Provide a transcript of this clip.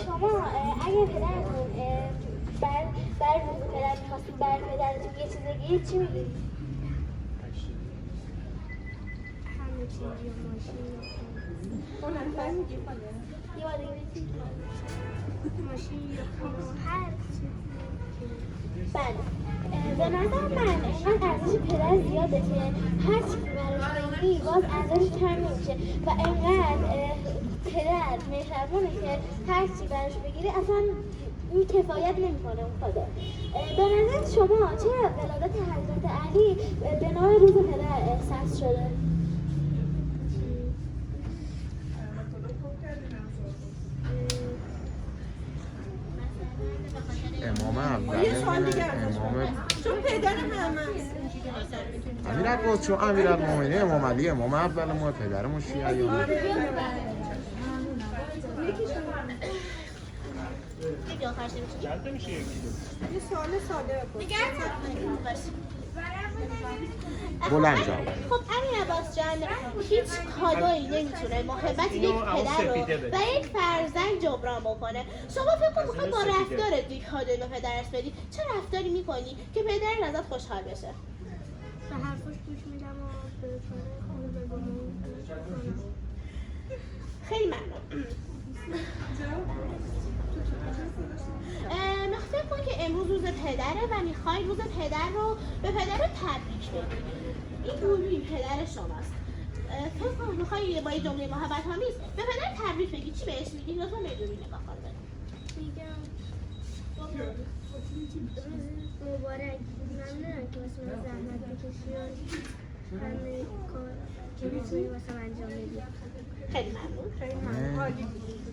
شما اگه پدرتون بر روز پدر میخواستیم بر پدرتون یه چیز بگید چی میگید؟ همه چیز یا ماشین یه بار دیگه بگید ماشین یا خونه هر چیزی. بله به نظر من اینقدر ارزش پدر زیاده که هر چی که براش بگی باز ارزشش کم نمیشه و اینقدر پدر مهربونه که هر چی براش بگیری اصلا این کفایت نمیکنه اون خدا. به نظر شما چرا ولادت حضرت علی به نام روز پدر احساس شده؟ امام اول چون پدر همه امیر عباس چون امیر المومنین امام علی امام اول ما پدرمون شیعیانه. یه سوال ساده بپرس. بلند جواب. خب امیر عباس جان هیچ کادویی نمیتونه محبت یک پدر رو و یک فرزند جبران بکنه. شما فکر می‌کنید با رفتارت یک کادویی به پدرت بدی چه رفتاری میکنی که پدرت ازت خوشحال بشه؟ به حرفش گوش میدم و به خونه بگم. خیلی ممنون. فکر کن که امروز روز پدره و میخوای روز پدر رو به پدر تبریک بگی. این روی پدر شماست. فکر کن میخوای با یه جمله محبت آمیز به پدر تبریک بگی. چی بهش میگی؟ لطفا بدونی نگاه کن. میگم روز مبارک. ممنونم که واسه من زحمت بکشی و همه کار که میتونی واسه من انجام بدی. خیلی ممنون. خیلی ممنون. عالی بود.